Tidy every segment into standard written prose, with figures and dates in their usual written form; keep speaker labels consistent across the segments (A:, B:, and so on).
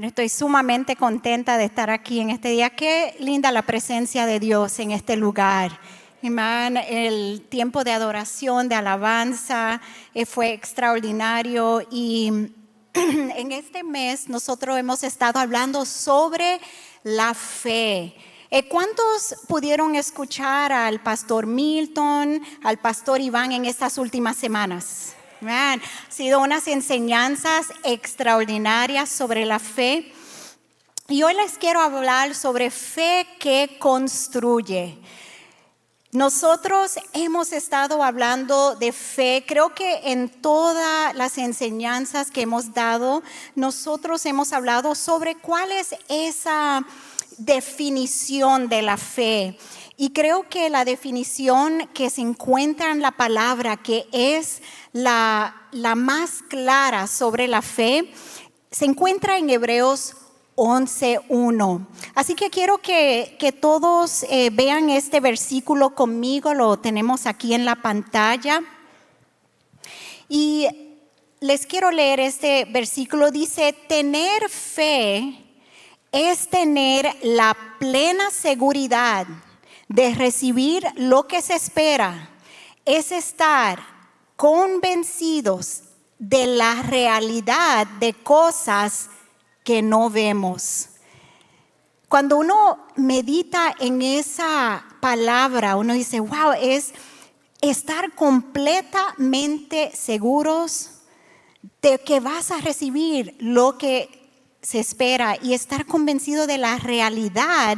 A: Bueno, estoy sumamente contenta de estar aquí en este día. Qué linda la presencia de Dios en este lugar. Amén. El tiempo de adoración, de alabanza, fue extraordinario. Y en este mes nosotros hemos estado hablando sobre la fe. ¿Cuántos pudieron escuchar al pastor Milton, al pastor Iván en estas últimas semanas? Han sido unas enseñanzas extraordinarias sobre la fe. Y hoy les quiero hablar sobre fe que construye. Nosotros hemos estado hablando de fe, creo que en todas las enseñanzas que hemos dado, nosotros hemos hablado sobre cuál es esa definición de la fe. Y creo que la definición que se encuentra en la palabra, que es la más clara sobre la fe, se encuentra en Hebreos 11:1. Así que quiero que todos vean este versículo conmigo, lo tenemos aquí en la pantalla. Y les quiero leer este versículo, dice: tener fe es tener la plena seguridad de recibir lo que se espera, es estar convencidos de la realidad de cosas que no vemos. Cuando uno medita en esa palabra, uno dice, wow, es estar completamente seguros de que vas a recibir lo que se espera y estar convencido de la realidad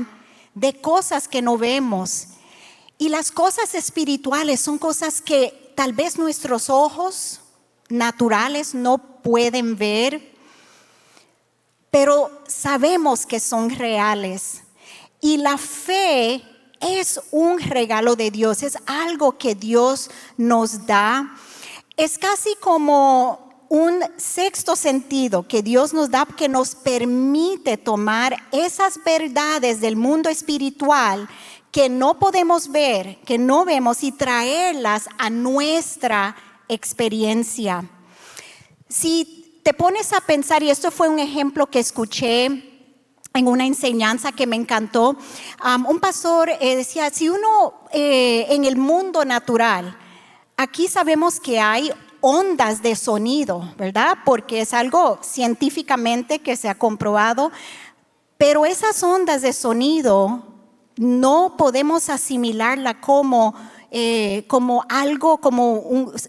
A: de cosas que no vemos. Y las cosas espirituales son cosas que tal vez nuestros ojos naturales no pueden ver, pero sabemos que son reales. Y la fe es un regalo de Dios, es algo que Dios nos da. Es casi como un sexto sentido que Dios nos da, que nos permite tomar esas verdades del mundo espiritual que no podemos ver, que no vemos, y traerlas a nuestra experiencia. Si te pones a pensar, y esto fue un ejemplo que escuché en una enseñanza que me encantó, un pastor decía, si uno en el mundo natural, aquí sabemos que hay ondas de sonido, ¿verdad? Porque es algo científicamente que se ha comprobado, pero esas ondas de sonido no podemos asimilarla como algo,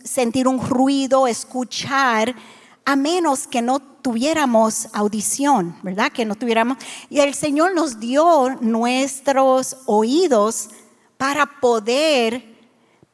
A: sentir un ruido, escuchar, a menos que no tuviéramos audición, ¿verdad? Que no tuviéramos. Y el Señor nos dio nuestros oídos para poder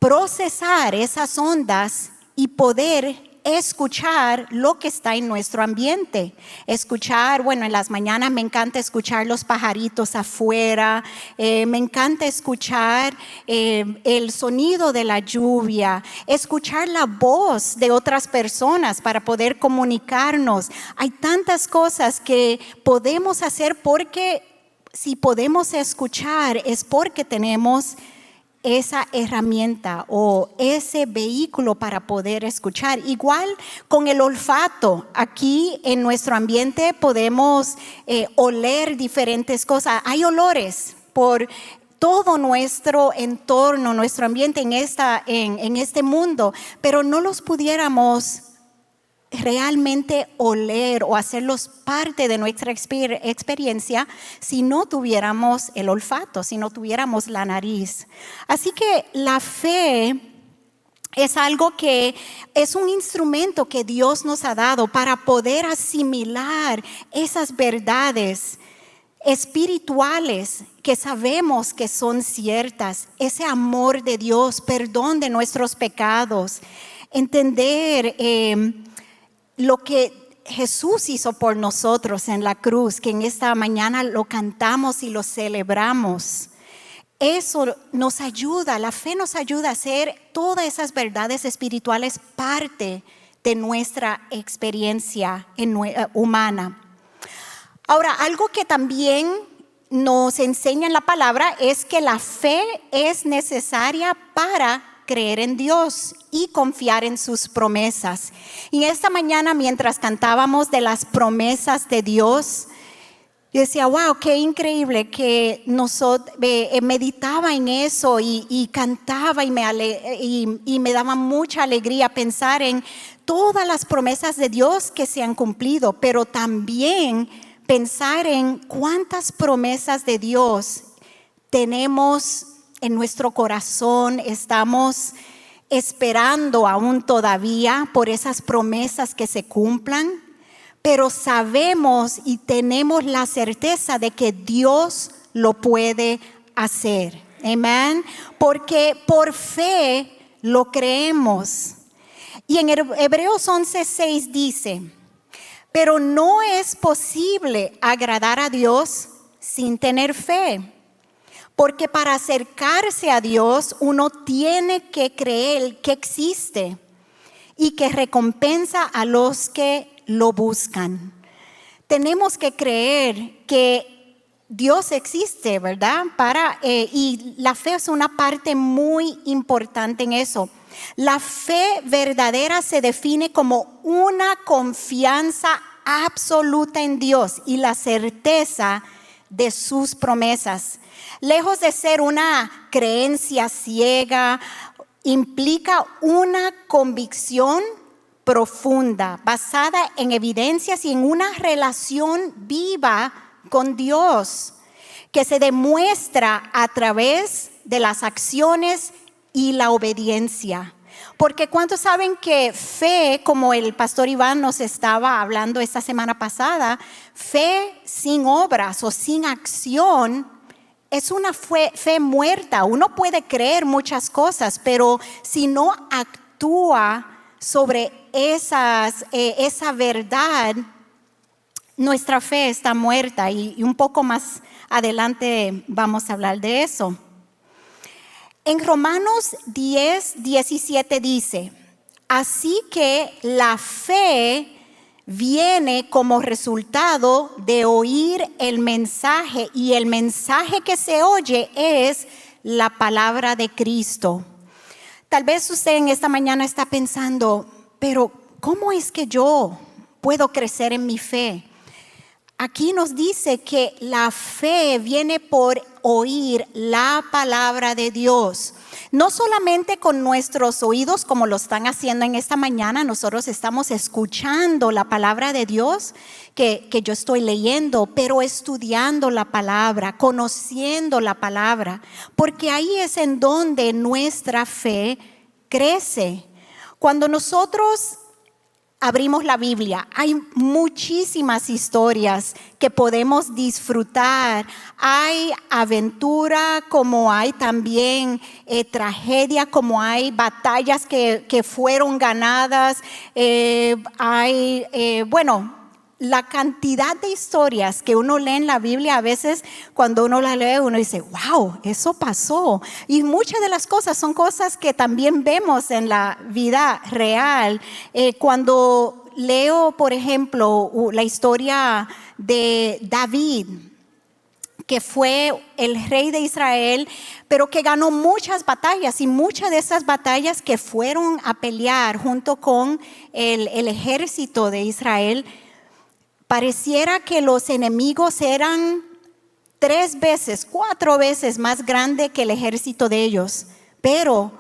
A: procesar esas ondas y poder escuchar lo que está en nuestro ambiente. Escuchar, bueno, en las mañanas me encanta escuchar los pajaritos afuera, me encanta escuchar el sonido de la lluvia, escuchar la voz de otras personas para poder comunicarnos. Hay tantas cosas que podemos hacer, porque si podemos escuchar es porque tenemos esa herramienta o ese vehículo para poder escuchar. Igual con el olfato, aquí en nuestro ambiente podemos oler diferentes cosas. Hay olores por todo nuestro entorno, nuestro ambiente en este mundo, pero no los pudiéramos realmente oler o hacerlos parte de nuestra experiencia si no tuviéramos el olfato, si no tuviéramos la nariz. Así que la fe es algo que es un instrumento que Dios nos ha dado para poder asimilar esas verdades espirituales que sabemos que son ciertas, ese amor de Dios, perdón de nuestros pecados, entender lo que Jesús hizo por nosotros en la cruz, que en esta mañana lo cantamos y lo celebramos. Eso nos ayuda, la fe nos ayuda a hacer todas esas verdades espirituales parte de nuestra experiencia humana. Ahora, algo que también nos enseña en la palabra es que la fe es necesaria para creer en Dios y confiar en sus promesas. Y esta mañana, mientras cantábamos de las promesas de Dios, yo decía, wow, qué increíble que nosotros meditaba en eso y cantaba y me daba mucha alegría pensar en todas las promesas de Dios que se han cumplido, pero también pensar en cuántas promesas de Dios tenemos en nuestro corazón, estamos esperando aún todavía por esas promesas que se cumplan. Pero sabemos y tenemos la certeza de que Dios lo puede hacer. Amén. Porque por fe lo creemos. Y en Hebreos 11:6 dice, pero no es posible agradar a Dios sin tener fe. Porque para acercarse a Dios uno tiene que creer que existe y que recompensa a los que lo buscan. Tenemos que creer que Dios existe, ¿verdad? Y la fe es una parte muy importante en eso. La fe verdadera se define como una confianza absoluta en Dios y la certeza de sus promesas. Lejos de ser una creencia ciega, implica una convicción profunda, basada en evidencias y en una relación viva con Dios, que se demuestra a través de las acciones y la obediencia. Porque ¿cuántos saben que fe, como el pastor Iván nos estaba hablando esta semana pasada, fe sin obras o sin acción es una fe muerta? Uno puede creer muchas cosas, pero si no actúa sobre esa verdad, nuestra fe está muerta, y un poco más adelante vamos a hablar de eso. En Romanos 10:17 dice, así que la fe viene como resultado de oír el mensaje, y el mensaje que se oye es la palabra de Cristo. Tal vez usted en esta mañana está pensando, pero ¿cómo es que yo puedo crecer en mi fe? Aquí nos dice que la fe viene por oír la palabra de Dios. No solamente con nuestros oídos, como lo están haciendo en esta mañana, nosotros estamos escuchando la palabra de Dios que yo estoy leyendo, pero estudiando la palabra, conociendo la palabra, porque ahí es en donde nuestra fe crece. Cuando nosotros abrimos la Biblia, hay muchísimas historias que podemos disfrutar. Hay aventura, como hay también tragedia, como hay batallas que fueron ganadas. La cantidad de historias que uno lee en la Biblia, a veces cuando uno la lee, uno dice, wow, eso pasó. Y muchas de las cosas son cosas que también vemos en la vida real. Cuando leo, por ejemplo, la historia de David, que fue el rey de Israel, pero que ganó muchas batallas, y muchas de esas batallas que fueron a pelear junto con el ejército de Israel, pareciera que los enemigos eran 3 veces, 4 veces más grande que el ejército de ellos, pero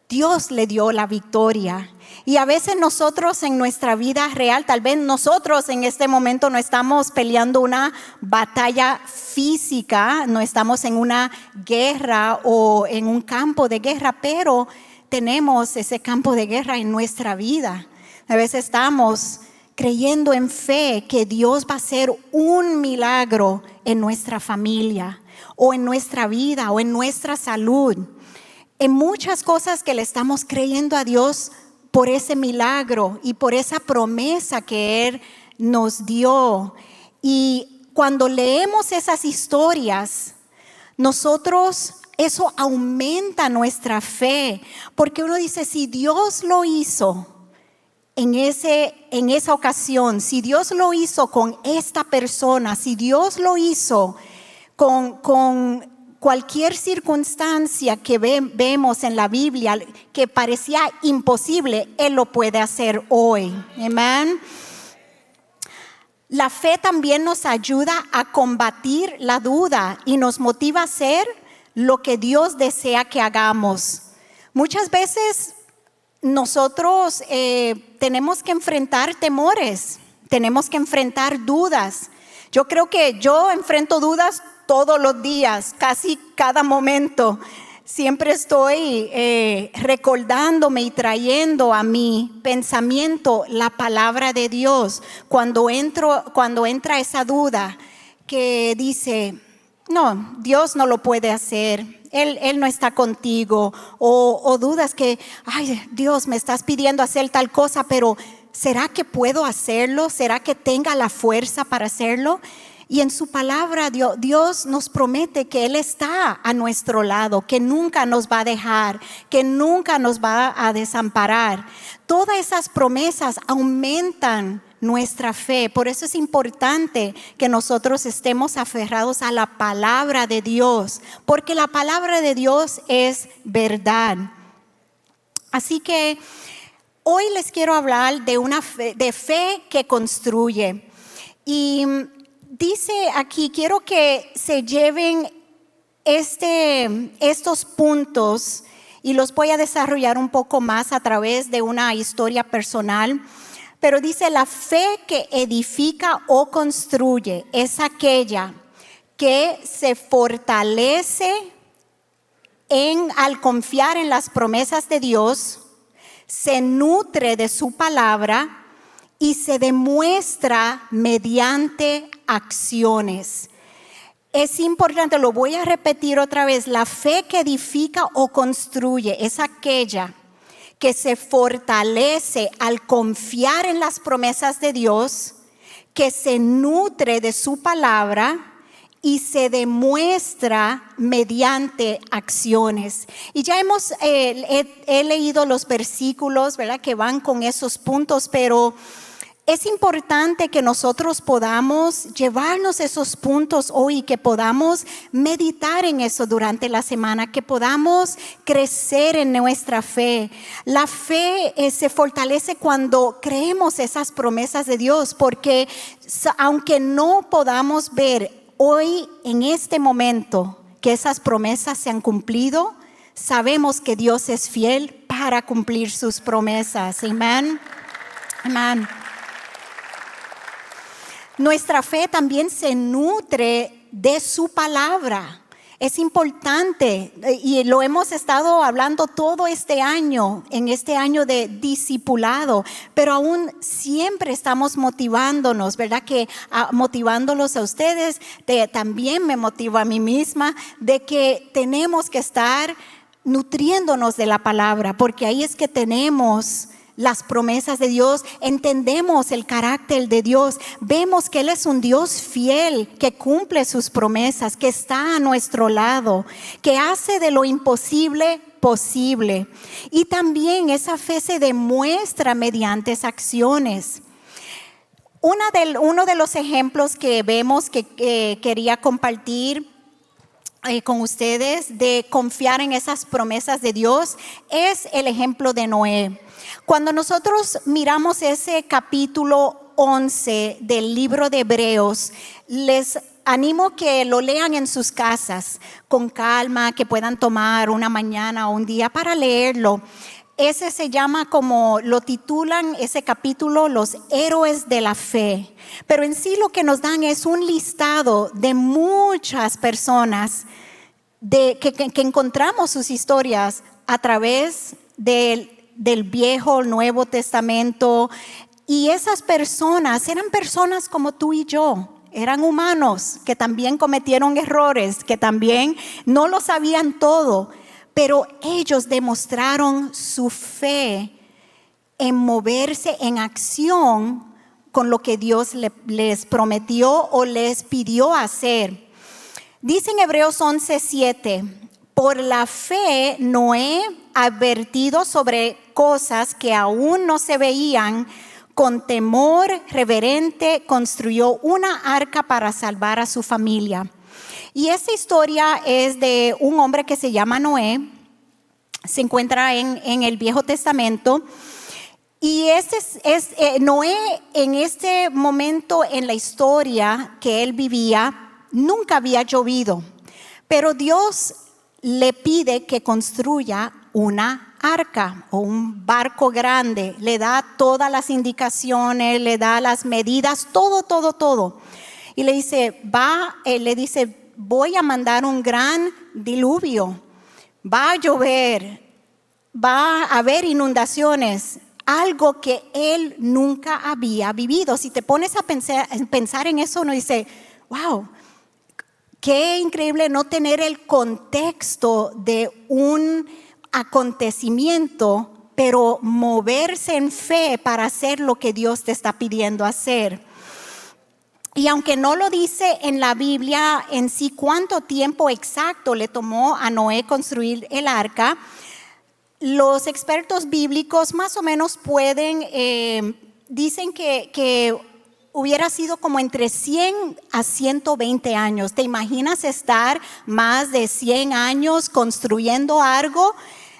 A: Dios le dio la victoria. Y a veces nosotros en nuestra vida real, tal vez nosotros en este momento no estamos peleando una batalla física, no estamos en una guerra o en un campo de guerra, pero tenemos ese campo de guerra en nuestra vida. A veces estamos creyendo en fe que Dios va a hacer un milagro en nuestra familia o en nuestra vida o en nuestra salud. En muchas cosas que le estamos creyendo a Dios por ese milagro y por esa promesa que Él nos dio. Y cuando leemos esas historias, eso aumenta nuestra fe, porque uno dice, si Dios lo hizo en esa ocasión, si Dios lo hizo con esta persona, si Dios lo hizo con cualquier circunstancia que vemos en la Biblia que parecía imposible, Él lo puede hacer hoy. Amén. La fe también nos ayuda a combatir la duda y nos motiva a hacer lo que Dios desea que hagamos. Muchas veces nosotros tenemos que enfrentar temores, tenemos que enfrentar dudas. Yo creo que yo enfrento dudas todos los días, casi cada momento. Siempre estoy recordándome y trayendo a mi pensamiento la palabra de Dios. Cuando entra esa duda que dice, no, Dios no lo puede hacer, Él no está contigo. O dudas que, ay, Dios, me estás pidiendo hacer tal cosa, pero ¿será que puedo hacerlo? ¿Será que tenga la fuerza para hacerlo? Y en su palabra Dios nos promete que Él está a nuestro lado, que nunca nos va a dejar, que nunca nos va a desamparar. Todas esas promesas aumentan nuestra fe. Por eso es importante que nosotros estemos aferrados a la palabra de Dios, porque la palabra de Dios es verdad. Así que hoy les quiero hablar de fe que construye. Y dice aquí, quiero que se lleven estos puntos y los voy a desarrollar un poco más a través de una historia personal. Pero dice, la fe que edifica o construye es aquella que se fortalece al confiar en las promesas de Dios, se nutre de su palabra y se demuestra mediante acciones. Es importante, lo voy a repetir otra vez, la fe que edifica o construye es aquella que se fortalece al confiar en las promesas de Dios, que se nutre de su palabra y se demuestra mediante acciones. Y ya he leído los versículos, ¿verdad?, que van con esos puntos, pero es importante que nosotros podamos llevarnos esos puntos hoy, que podamos meditar en eso durante la semana, que podamos crecer en nuestra fe. La fe se fortalece cuando creemos esas promesas de Dios, porque aunque no podamos ver hoy en este momento que esas promesas se han cumplido, sabemos que Dios es fiel para cumplir sus promesas. Amén. Amén. Nuestra fe también se nutre de su palabra. Es importante y lo hemos estado hablando todo este año, en este año de discipulado, pero aún siempre estamos motivándonos, ¿verdad? Que motivándolos a ustedes, también me motivo a mí misma, de que tenemos que estar nutriéndonos de la palabra, porque ahí es que tenemos las promesas de Dios, entendemos el carácter de Dios, vemos que Él es un Dios fiel, que cumple sus promesas, que está a nuestro lado, que hace de lo imposible posible. Y también esa fe se demuestra mediante acciones. Uno de los ejemplos que vemos que quería compartir con ustedes de confiar en esas promesas de Dios es el ejemplo de Noé. Cuando nosotros miramos ese capítulo 11 del libro de Hebreos, les animo que lo lean en sus casas con calma, que puedan tomar una mañana o un día para leerlo. Ese se llama, como lo titulan ese capítulo, los héroes de la fe. Pero en sí lo que nos dan es un listado de muchas personas que encontramos sus historias a través del Viejo, Nuevo Testamento. Y esas personas eran personas como tú y yo. Eran humanos que también cometieron errores, que también no lo sabían todo. Pero ellos demostraron su fe en moverse en acción con lo que Dios les prometió o les pidió hacer. Dice en Hebreos 11:7, por la fe Noé, advertido sobre cosas que aún no se veían, con temor reverente construyó una arca para salvar a su familia. Y esta historia es de un hombre que se llama Noé. Se encuentra en el Viejo Testamento. Y Noé, en este momento en la historia que él vivía, nunca había llovido. Pero Dios le pide que construya una arca o un barco grande. Le da todas las indicaciones, le da las medidas, todo. Y le dice, voy a mandar un gran diluvio. Va a llover, va a haber inundaciones. Algo que él nunca había vivido. Si te pones a pensar en eso, uno dice, wow, qué increíble no tener el contexto de un acontecimiento, pero moverse en fe para hacer lo que Dios te está pidiendo hacer. Y aunque no lo dice en la Biblia en sí cuánto tiempo exacto le tomó a Noé construir el arca, los expertos bíblicos más o menos dicen que hubiera sido como entre 100 a 120 años. ¿Te imaginas estar más de 100 años construyendo algo?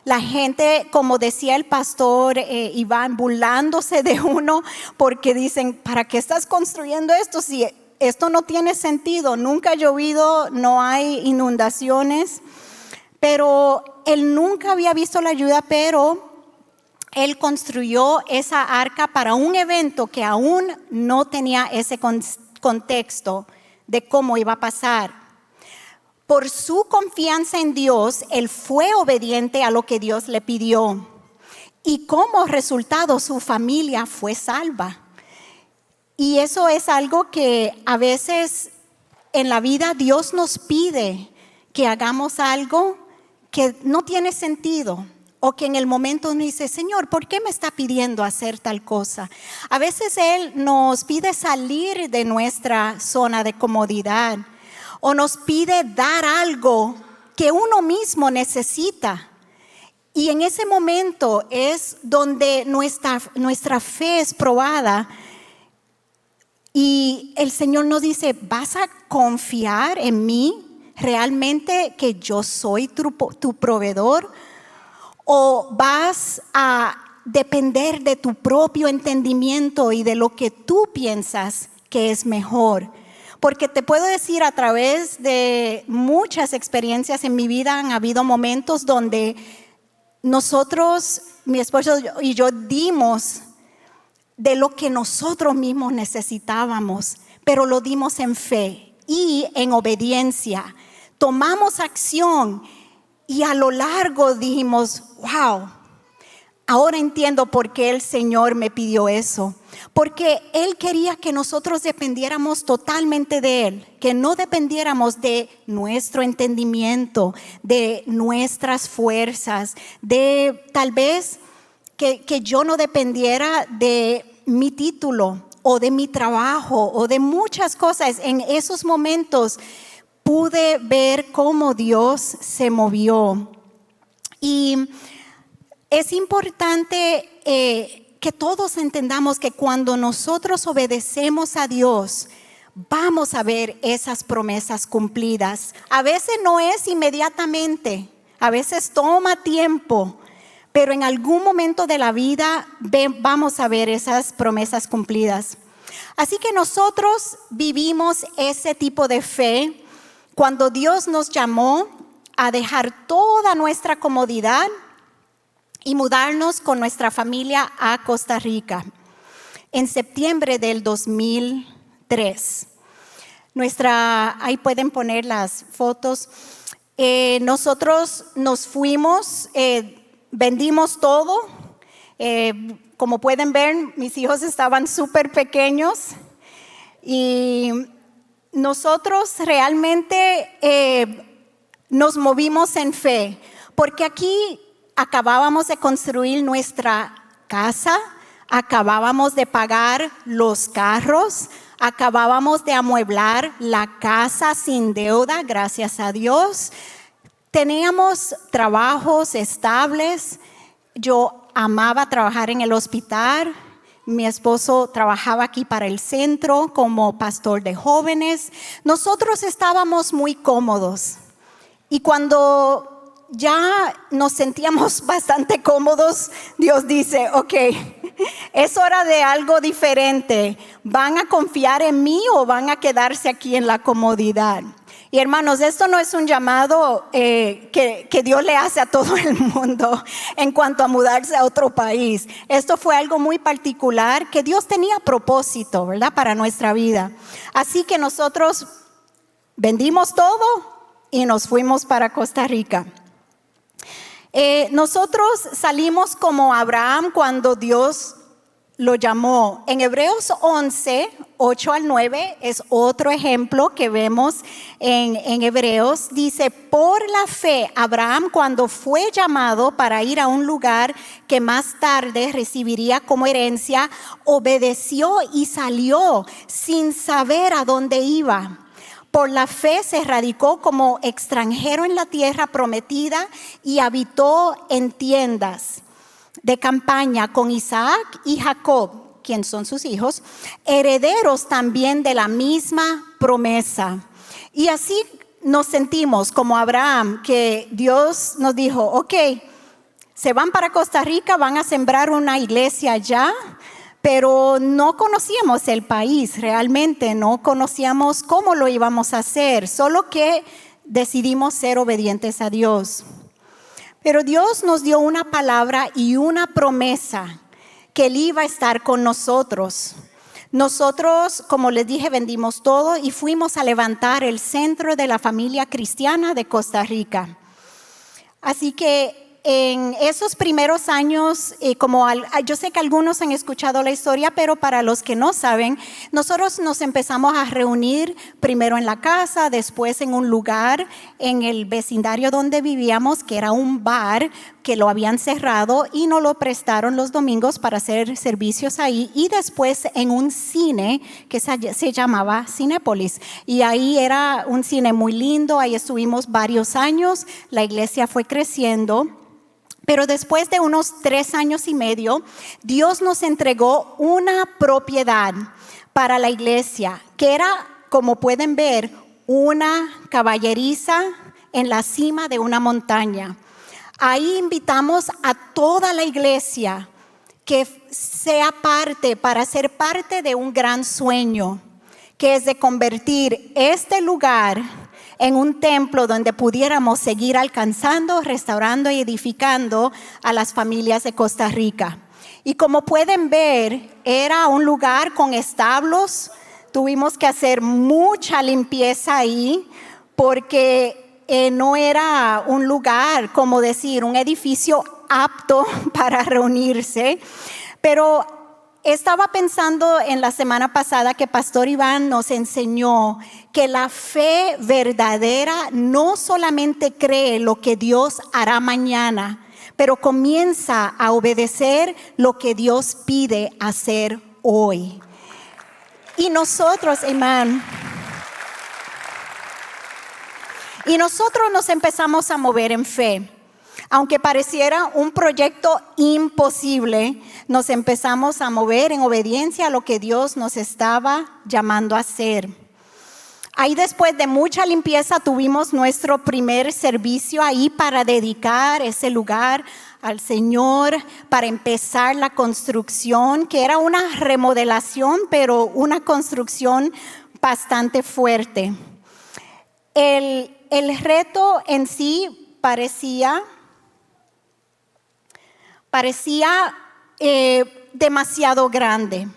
A: La gente, como decía el pastor Iván, burlándose de uno porque dicen, ¿para qué estás construyendo esto si esto no tiene sentido? Nunca ha llovido, no hay inundaciones. Pero él nunca había visto la ayuda, pero él construyó esa arca para un evento que aún no tenía ese contexto de cómo iba a pasar. Por su confianza en Dios, él fue obediente a lo que Dios le pidió. Y como resultado, su familia fue salva. Y eso es algo que a veces en la vida Dios nos pide que hagamos algo que no tiene sentido, o que en el momento uno dice, Señor, ¿por qué me está pidiendo hacer tal cosa? A veces Él nos pide salir de nuestra zona de comodidad, o nos pide dar algo que uno mismo necesita. Y en ese momento es donde nuestra fe es probada. Y el Señor nos dice, ¿vas a confiar en mí? ¿Realmente que yo soy tu proveedor? ¿O vas a depender de tu propio entendimiento y de lo que tú piensas que es mejor? Porque te puedo decir, a través de muchas experiencias en mi vida han habido momentos donde nosotros, mi esposo y yo, dimos de lo que nosotros mismos necesitábamos, pero lo dimos en fe y en obediencia. Tomamos acción y a lo largo dijimos, wow, ahora entiendo por qué el Señor me pidió eso. Porque Él quería que nosotros dependiéramos totalmente de Él, que no dependiéramos de nuestro entendimiento, de nuestras fuerzas, de tal vez que yo no dependiera de mi título o de mi trabajo o de muchas cosas. En esos momentos pude ver cómo Dios se movió. Y es importante que todos entendamos que cuando nosotros obedecemos a Dios, vamos a ver esas promesas cumplidas. A veces no es inmediatamente, a veces toma tiempo, pero en algún momento de la vida vamos a ver esas promesas cumplidas. Así que nosotros vivimos ese tipo de fe cuando Dios nos llamó a dejar toda nuestra comodidad y mudarnos con nuestra familia a Costa Rica en septiembre del 2003. Ahí pueden poner las fotos. Nosotros nos fuimos, vendimos todo. Como pueden ver, mis hijos estaban súper pequeños y nosotros realmente nos movimos en fe, porque aquí acabábamos de construir nuestra casa, acabábamos de pagar los carros, acabábamos de amueblar la casa sin deuda, gracias a Dios. Teníamos trabajos estables. Yo amaba trabajar en el hospital. Mi esposo trabajaba aquí para el centro como pastor de jóvenes. Nosotros estábamos muy cómodos. Y cuando ya nos sentíamos bastante cómodos, Dios dice, ok, es hora de algo diferente. ¿Van a confiar en mí o van a quedarse aquí en la comodidad? Y hermanos, esto no es un llamado que Dios le hace a todo el mundo en cuanto a mudarse a otro país. Esto fue algo muy particular que Dios tenía propósito, ¿verdad? Para nuestra vida. Así que nosotros vendimos todo y nos fuimos para Costa Rica. Nosotros salimos como Abraham cuando Dios lo llamó. En Hebreos 11, 8 al 9 es otro ejemplo que vemos en Hebreos. Dice, por la fe, Abraham cuando fue llamado para ir a un lugar que más tarde recibiría como herencia, obedeció y salió sin saber a dónde iba. Por la fe se radicó como extranjero en la tierra prometida y habitó en tiendas de campaña con Isaac y Jacob, quien son sus hijos, herederos también de la misma promesa. Y así nos sentimos como Abraham, que Dios nos dijo, ok, se van para Costa Rica, van a sembrar una iglesia allá, pero no conocíamos el país realmente, no conocíamos cómo lo íbamos a hacer, solo que decidimos ser obedientes a Dios. Pero Dios nos dio una palabra y una promesa que Él iba a estar con nosotros. Nosotros, como les dije, vendimos todo y fuimos a levantar el centro de la familia cristiana de Costa Rica. Así que en esos primeros años, yo sé que algunos han escuchado la historia, pero para los que no saben, nosotros nos empezamos a reunir primero en la casa, después en un lugar en el vecindario donde vivíamos, que era un bar que lo habían cerrado y nos lo prestaron los domingos para hacer servicios ahí, y después en un cine que se llamaba Cinépolis, y ahí era un cine muy lindo, ahí estuvimos varios años, la iglesia fue creciendo. Pero después de unos 3 años y medio, Dios nos entregó una propiedad para la iglesia, que era, como pueden ver, una caballeriza en la cima de una montaña. Ahí invitamos a toda la iglesia que sea parte, para ser parte de un gran sueño, que es de convertir este lugar en un templo donde pudiéramos seguir alcanzando, restaurando y edificando a las familias de Costa Rica. Y como pueden ver, era un lugar con establos. Tuvimos que hacer mucha limpieza ahí porque no era un lugar, como decir, un edificio apto para reunirse. Pero estaba pensando en la semana pasada que Pastor Iván nos enseñó que la fe verdadera no solamente cree lo que Dios hará mañana, pero comienza a obedecer lo que Dios pide hacer hoy. Y nosotros, amén. Y nosotros nos empezamos a mover en fe. Aunque pareciera un proyecto imposible, nos empezamos a mover en obediencia a lo que Dios nos estaba llamando a hacer. Ahí, después de mucha limpieza, tuvimos nuestro primer servicio ahí para dedicar ese lugar al Señor, para empezar la construcción, que era una remodelación, pero una construcción bastante fuerte. El reto en sí parecía demasiado grande.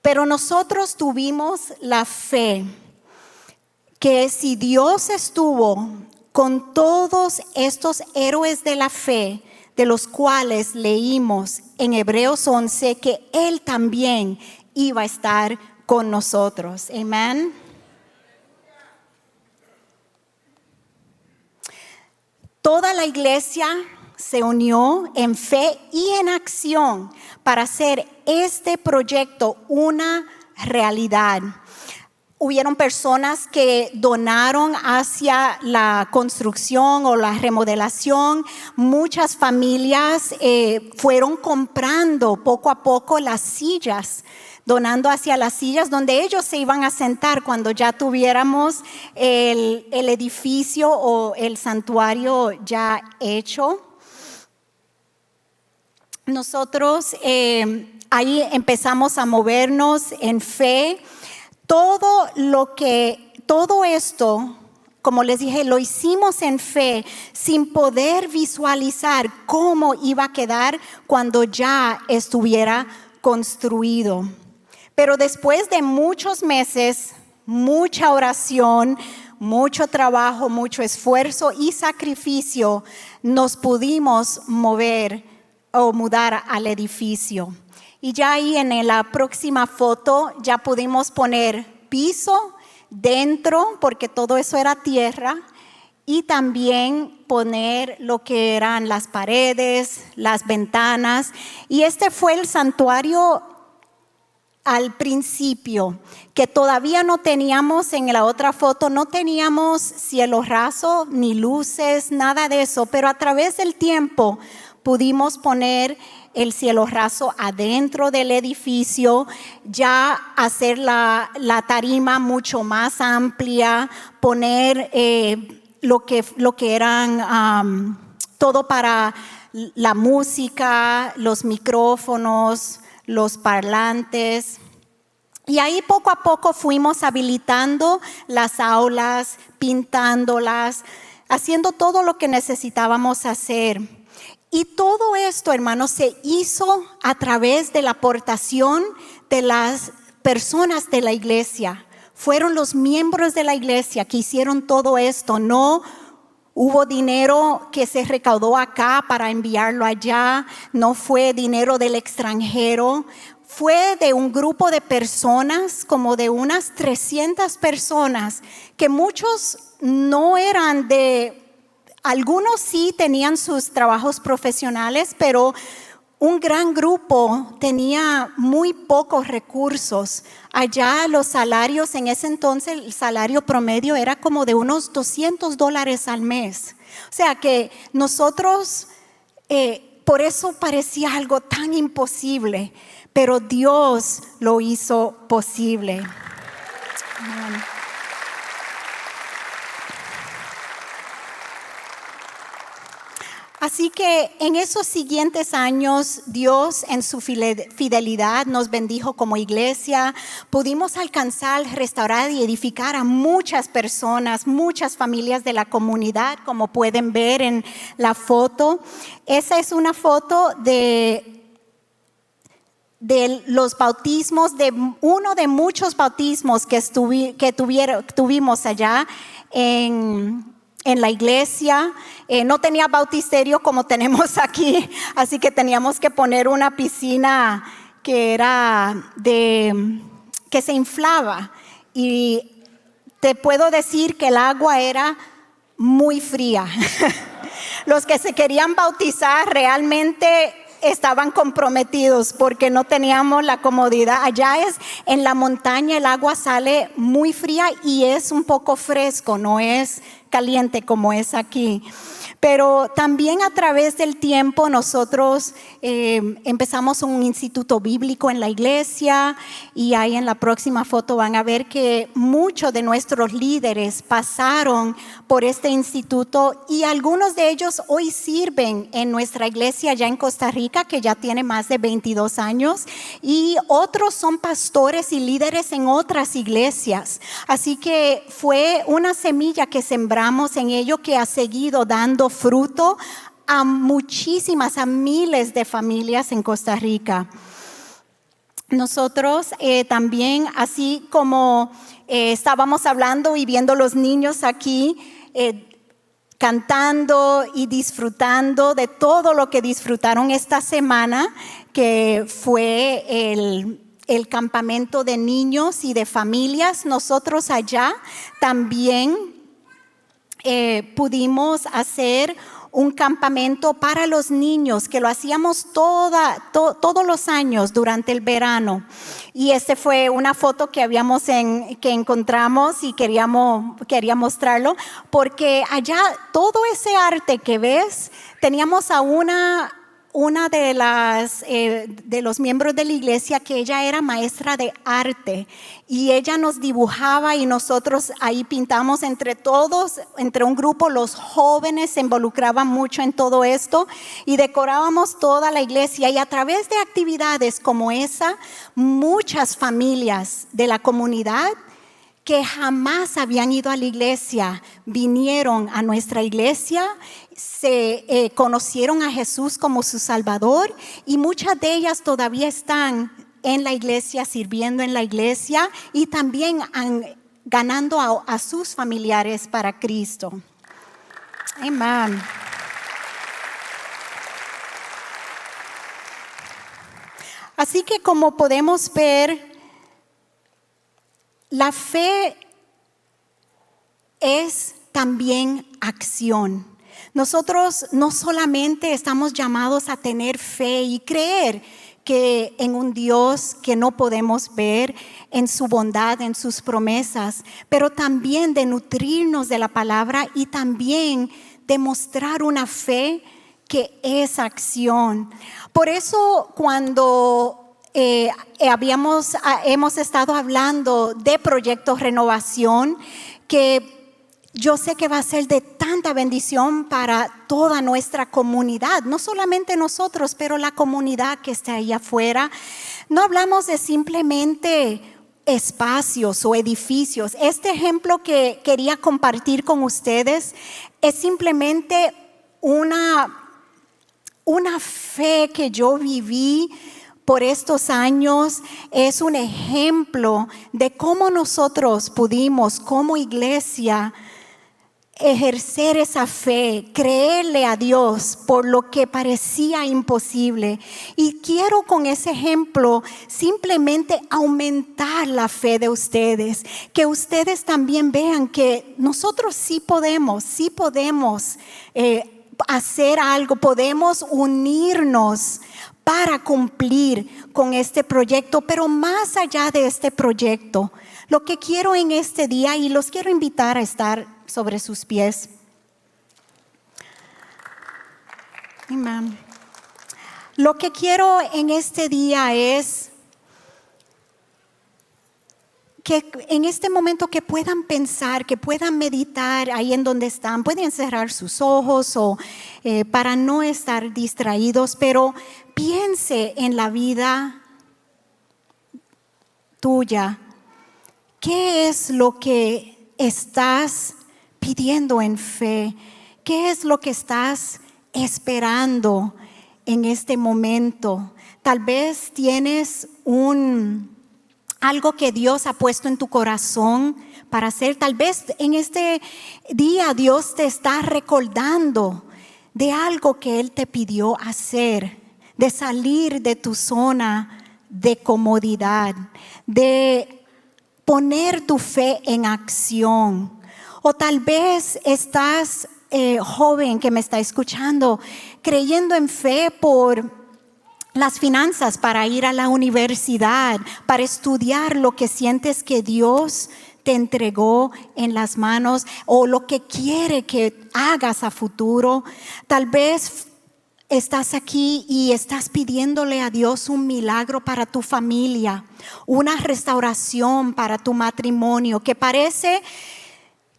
A: Pero nosotros tuvimos la fe que si Dios estuvo con todos estos héroes de la fe, de los cuales leímos en Hebreos 11, que Él también iba a estar con nosotros. Amén. Toda la iglesia se unió en fe y en acción para hacer este proyecto una realidad. hubieron personas que donaron hacia la construcción o la remodelación. Muchas familias fueron comprando poco a poco las sillas, donando hacia las sillas donde ellos se iban a sentar cuando ya tuviéramos el edificio o el santuario ya hecho. Nosotros ahí empezamos a movernos en fe. Todo esto, como les dije, lo hicimos en fe sin poder visualizar cómo iba a quedar cuando ya estuviera construido. Pero después de muchos meses, mucha oración, mucho trabajo, mucho esfuerzo y sacrificio, nos pudimos mover o mudar al edificio. Y ya ahí en la próxima foto ya pudimos poner piso dentro, porque todo eso era tierra, y también poner lo que eran las paredes, las ventanas. Y este fue el santuario al principio, que todavía no teníamos. En la otra foto no teníamos cielo raso, ni luces, nada de eso, pero a través del tiempo pudimos poner el cielo raso adentro del edificio, ya hacer la tarima mucho más amplia, poner lo que eran todo para la música, los micrófonos, los parlantes. Y ahí poco a poco fuimos habilitando las aulas, pintándolas, haciendo todo lo que necesitábamos hacer. Y todo esto, hermanos, se hizo a través de la aportación de las personas de la iglesia. Fueron los miembros de la iglesia que hicieron todo esto. No hubo dinero que se recaudó acá para enviarlo allá. No fue dinero del extranjero. Fue de un grupo de personas, como de unas 300 personas, que muchos no eran algunos sí tenían sus trabajos profesionales, pero un gran grupo tenía muy pocos recursos. Allá los salarios, en ese entonces el salario promedio era como de unos $200 al mes. O sea que nosotros, por eso parecía algo tan imposible, pero Dios lo hizo posible. Amén. Así que en esos siguientes años, Dios en su fidelidad nos bendijo como iglesia. Pudimos alcanzar, restaurar y edificar a muchas personas, muchas familias de la comunidad, como pueden ver en la foto. Esa es una foto de los bautismos, de uno de muchos bautismos que tuvimos allá en la iglesia. No tenía bautisterio como tenemos aquí, así que teníamos que poner una piscina que era que se inflaba, y te puedo decir que el agua era muy fría. Los que se querían bautizar realmente estaban comprometidos porque no teníamos la comodidad. Allá en la montaña, el agua sale muy fría y es un poco fresco, no es caliente como es aquí. Pero también a través del tiempo nosotros empezamos un instituto bíblico en la iglesia, y ahí en la próxima foto van a ver que muchos de nuestros líderes pasaron por este instituto, y algunos de ellos hoy sirven en nuestra iglesia allá en Costa Rica, que ya tiene más de 22 años, y otros son pastores y líderes en otras iglesias. Así que fue una semilla que sembramos en ello, que ha seguido dando fruto a muchísimas, a miles de familias en Costa Rica. Nosotros también, así como estábamos hablando y viendo los niños aquí cantando y disfrutando de todo lo que disfrutaron esta semana, que fue el campamento de niños y de familias, nosotros allá también pudimos hacer un campamento para los niños que lo hacíamos todos los años durante el verano. Y fue una foto que que encontramos y quería mostrarlo, porque allá todo ese arte que ves, teníamos a una de los miembros de la iglesia que ella era maestra de arte y ella nos dibujaba y nosotros ahí pintamos entre todos, entre un grupo. Los jóvenes se involucraban mucho en todo esto y decorábamos toda la iglesia, y a través de actividades como esa, muchas familias de la comunidad que jamás habían ido a la iglesia vinieron a nuestra iglesia, se conocieron a Jesús como su Salvador, y muchas de ellas todavía están en la iglesia, sirviendo en la iglesia y también ganando a sus familiares para Cristo. Amén. Así que, como podemos ver, la fe es también acción. Nosotros no solamente estamos llamados a tener fe y creer que en un Dios que no podemos ver, en su bondad, en sus promesas, pero también de nutrirnos de la palabra y también demostrar una fe que es acción. Por eso, cuando hemos estado hablando de Proyecto Renovación, que yo sé que va a ser de tanta bendición para toda nuestra comunidad, no solamente nosotros, pero la comunidad que está allá afuera. No hablamos de simplemente espacios o edificios. Este ejemplo que quería compartir con ustedes es simplemente una fe que yo viví por estos años. Es un ejemplo de cómo nosotros pudimos, como iglesia, ejercer esa fe, creerle a Dios por lo que parecía imposible. Y quiero con ese ejemplo simplemente aumentar la fe de ustedes, que ustedes también vean que nosotros sí podemos hacer algo, podemos unirnos para cumplir con este proyecto. Pero más allá de este proyecto, lo que quiero en este día, y los quiero invitar a estar sobre sus pies. Amén. Lo que quiero en este día es que en este momento que puedan pensar, que puedan meditar ahí en donde están. Pueden cerrar sus ojos para no estar distraídos, pero piense en la vida tuya. ¿Qué es lo que estás pidiendo en fe? ¿Qué es lo que estás esperando en este momento? Tal vez tienes algo que Dios ha puesto en tu corazón para hacer. Tal vez en este día Dios te está recordando de algo que Él te pidió hacer, de salir de tu zona de comodidad, de poner tu fe en acción. O tal vez estás joven que me está escuchando, creyendo en fe por las finanzas para ir a la universidad, para estudiar lo que sientes que Dios te entregó en las manos, o lo que quiere que hagas a futuro. Tal vez estás aquí y estás pidiéndole a Dios un milagro para tu familia, una restauración para tu matrimonio, que parece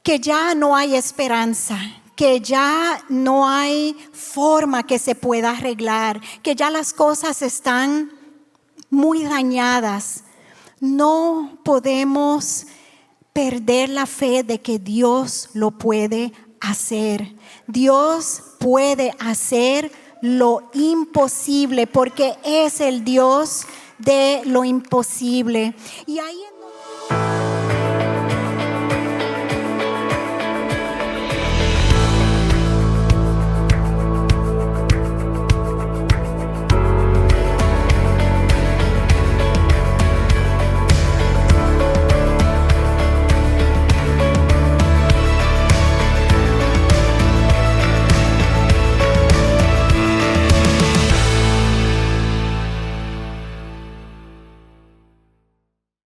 A: que ya no hay esperanza, que ya no hay forma que se pueda arreglar, que ya las cosas están muy dañadas. No podemos perder la fe de que Dios lo puede hacer. Dios puede hacer lo imposible, porque es el Dios de lo imposible. Y ahí